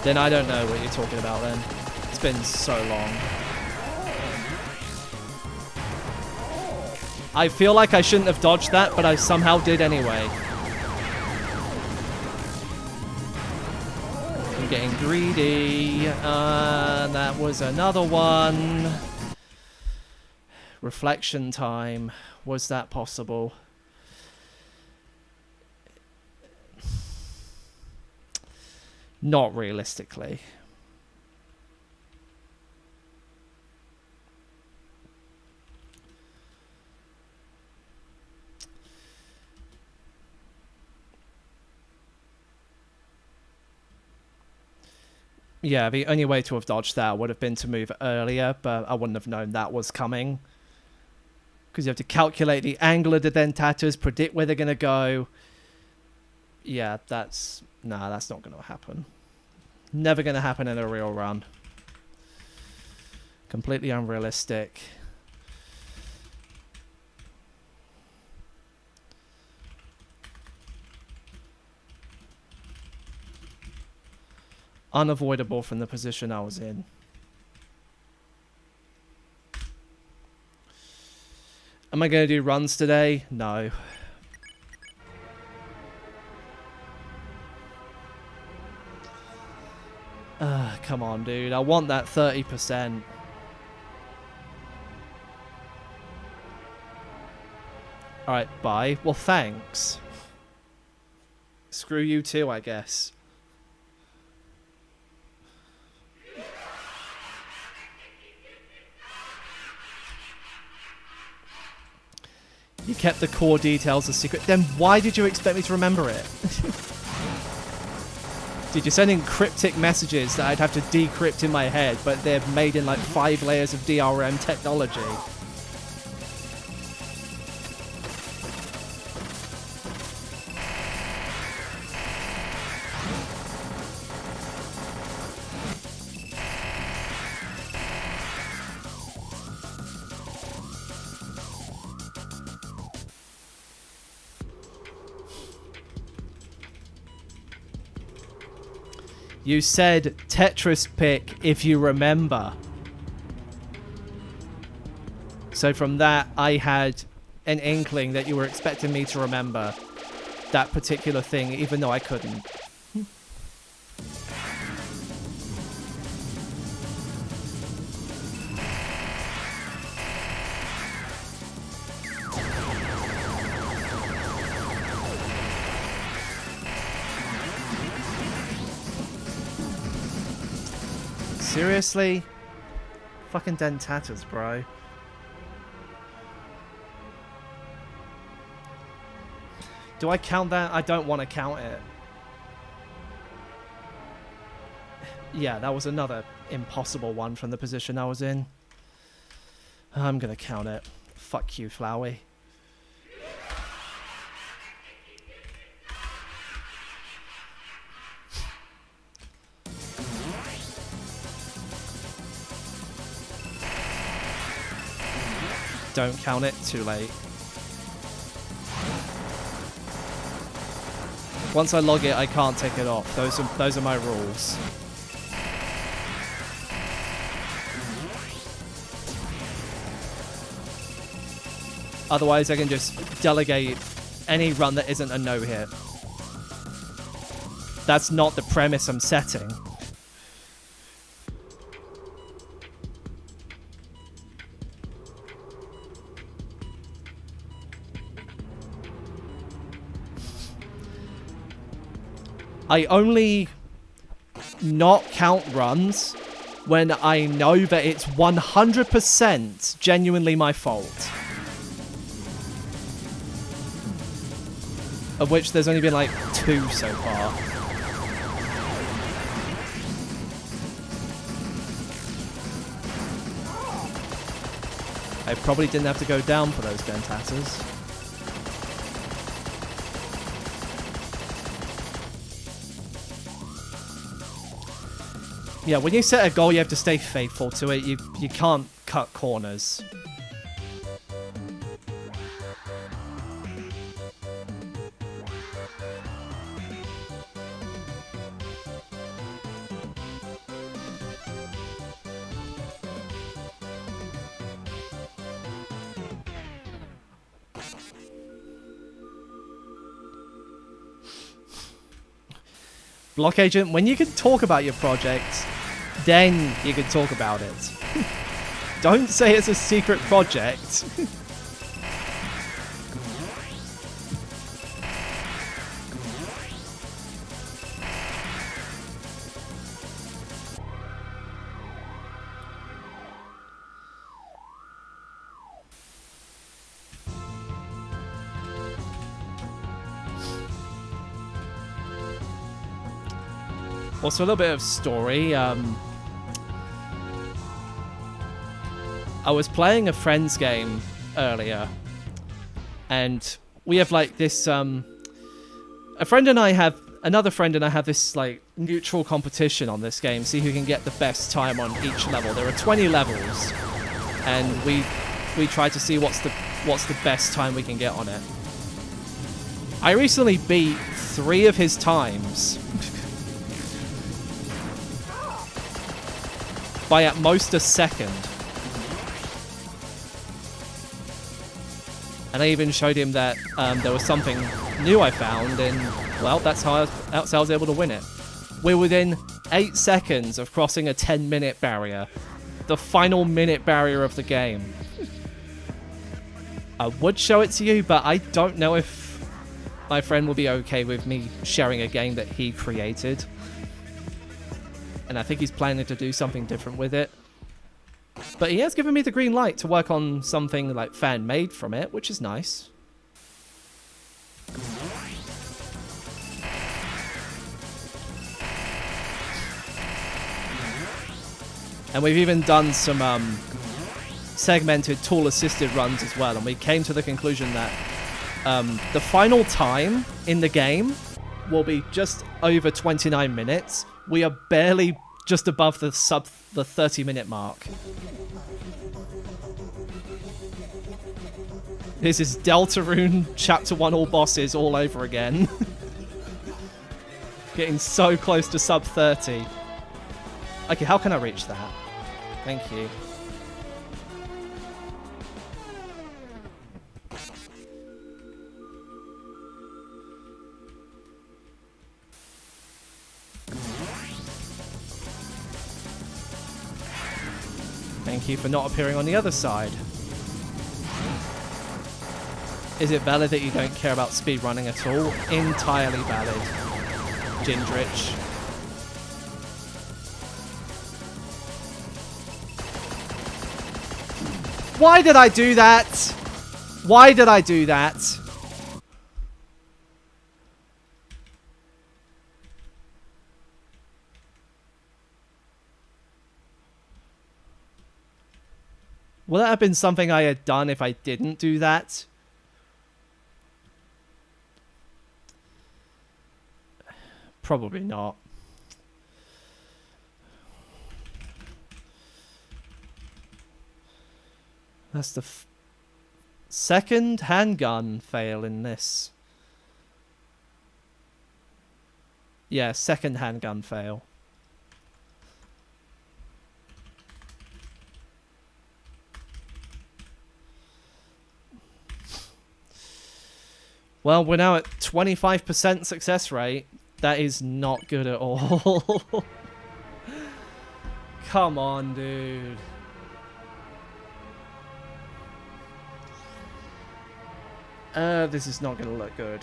Speaker 1: Then I don't know what you're talking about then. It's been so long. I feel like I shouldn't have dodged that, but I somehow did anyway. I'm getting greedy. That was another one. Reflection time. Was that possible? Not realistically. Yeah, the only way to have dodged that would have been to move earlier, but I wouldn't have known that was coming. Because you have to calculate the angle of the dentatas, predict where they're going to go. Yeah, that's not going to happen. Never going to happen in a real run. Completely unrealistic. Unavoidable from the position I was in. Am I going to do runs today? No. Come on, dude. I want that 30%. Alright, bye. Well, thanks. Screw you too, I guess. You kept the core details a secret. Then why did you expect me to remember it? Dude, you're sending cryptic messages that I'd have to decrypt in my head, but they're made in like 5 layers of DRM technology. You said Tetris pick if you remember. So from that, I had an inkling that you were expecting me to remember that particular thing, even though I couldn't. Seriously? Fucking dentatas, bro. Do I count that? I don't want to count it. Yeah, that was another impossible one from the position I was in. I'm gonna count it. Fuck you, Flowey. Don't count it, too late. Once I log it, I can't take it off. Those are my rules. Otherwise, I can just delegate any run that isn't a no-hit. That's not the premise I'm setting. I only not count runs when I know that it's 100% genuinely my fault. Of which there's only been like 2 so far. I probably didn't have to go down for those dentatas. Yeah, when you set a goal, you have to stay faithful to it. You can't cut corners. Block Agent, when you can talk about your project, then you can talk about it. Don't say it's a secret project. Also, a little bit of story. I was playing a friend's game earlier. And we have like this, another friend and I have this like neutral competition on this game, see who can get the best time on each level. There are 20 levels, and we try to see what's the best time we can get on it. I recently beat 3 of his times by at most a second. And I even showed him that there was something new I found, and well, that's how I was able to win it. We're within 8 seconds of crossing a 10-minute barrier, the final minute barrier of the game. I would show it to you, but I don't know if my friend will be okay with me sharing a game that he created. And I think he's planning to do something different with it. But he has given me the green light to work on something like fan-made from it, which is nice. And we've even done some segmented tool-assisted runs as well, and we came to the conclusion that the final time in the game will be just over 29 minutes. We are barely just above the 30-minute mark. This is Deltarune Chapter 1 all bosses all over again. Getting so close to sub 30. Okay, how can I reach that? Thank you. Thank you for not appearing on the other side. Is it valid that you don't care about speedrunning at all? Entirely valid. Gindrich. Why did I do that? Why did I do that? Would that have been something I had done if I didn't do that? Probably not. That's the second handgun fail in this. Yeah, second handgun fail. Well, we're now at 25% success rate. That is not good at all. Come on, dude. This is not going to look good.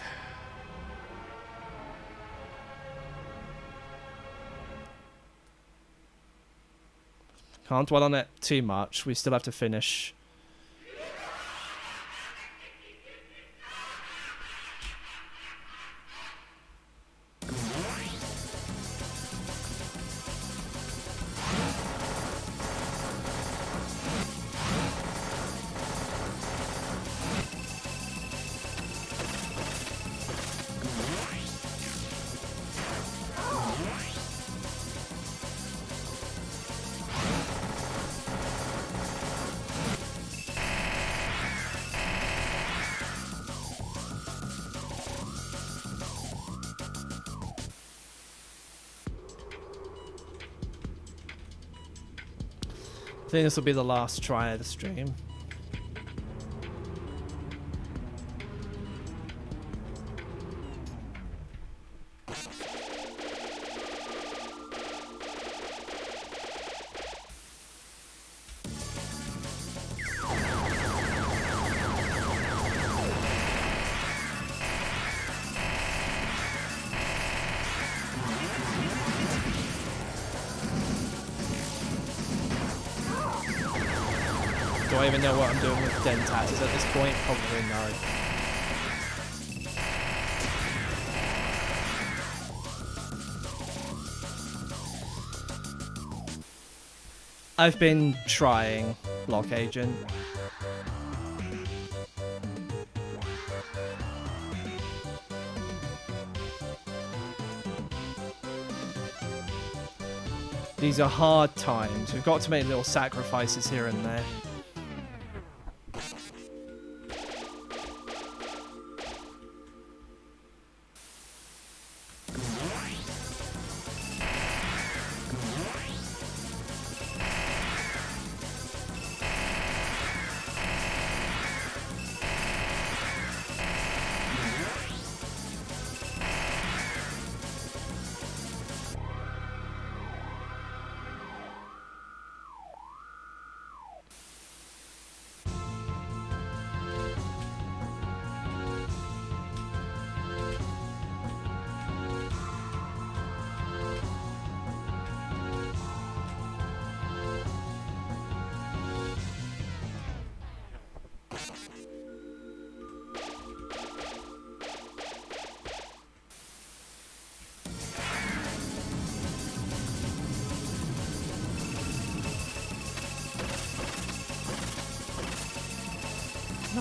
Speaker 1: Can't dwell on it too much. We still have to finish. I think this will be the last try of the stream. Do I even know what I'm doing with dentators at this point? Probably no. I've been trying, Block Agent. These are hard times. We've got to make little sacrifices here and there.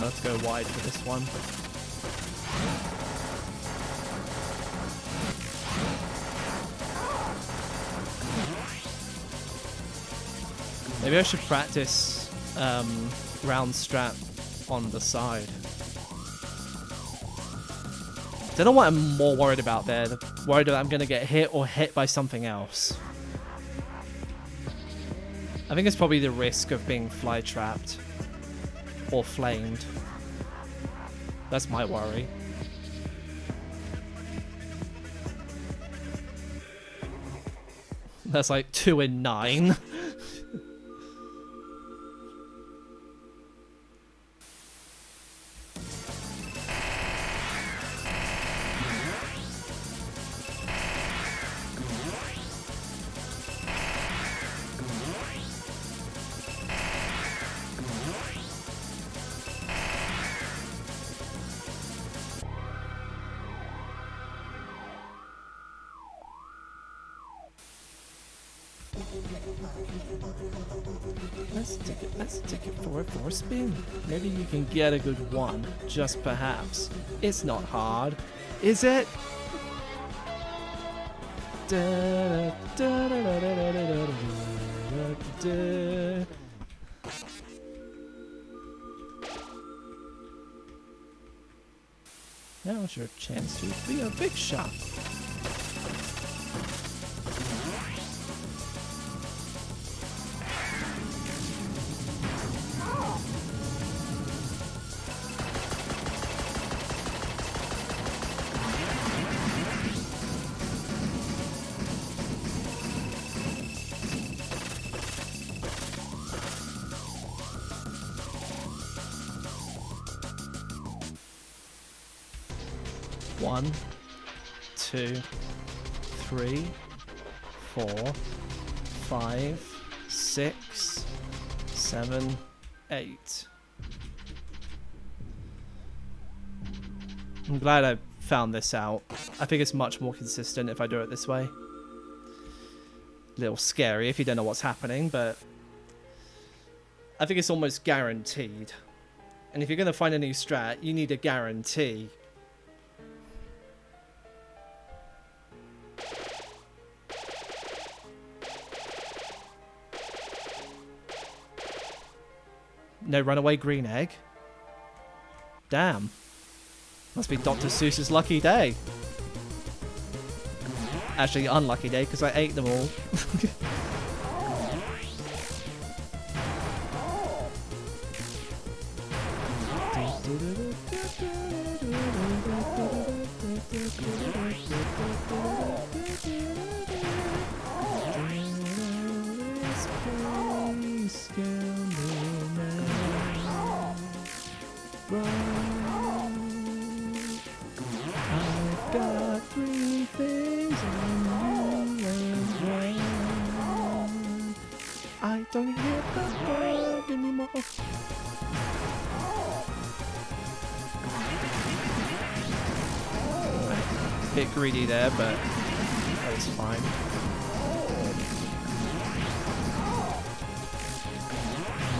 Speaker 1: Let's go wide for this one. Maybe I should practice round strap on the side. Don't know what I'm more worried about there. Worried that I'm going to get hit or hit by something else. I think it's probably the risk of being fly trapped. Or flamed. That's my worry. That's like 2 in 9. Let's take it for a spin. Maybe you can get a good one, just perhaps. It's not hard, is it? Now's your chance to be a big shot. One, 2, 3, 4, 5, 6, 7, 8. I'm glad I found this out. I think it's much more consistent if I do it this way. A little scary if you don't know what's happening, but I think it's almost guaranteed. And if you're going to find a new strat, you need a guarantee. No runaway green egg. Damn. Must be Dr. Seuss's lucky day. Actually, unlucky day because I ate them all. I've got 3 things on you and I don't hear the word anymore. A bit greedy there, but that was fine.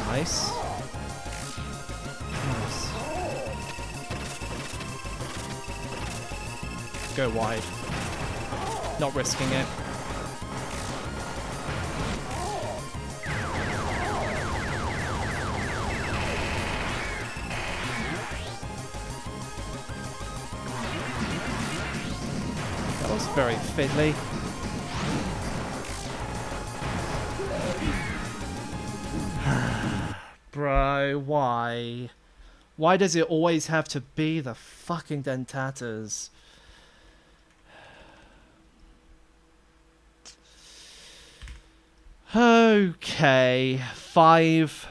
Speaker 1: Nice. Nice. Go wide. Not risking it. was very fiddly. Bro, why? Why does it always have to be the fucking dentatas? Okay, 5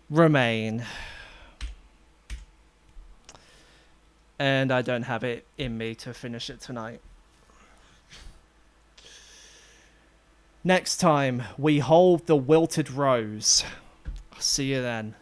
Speaker 1: remain. And I don't have it in me to finish it tonight. Next time, we hold the wilted rose. I'll see you then.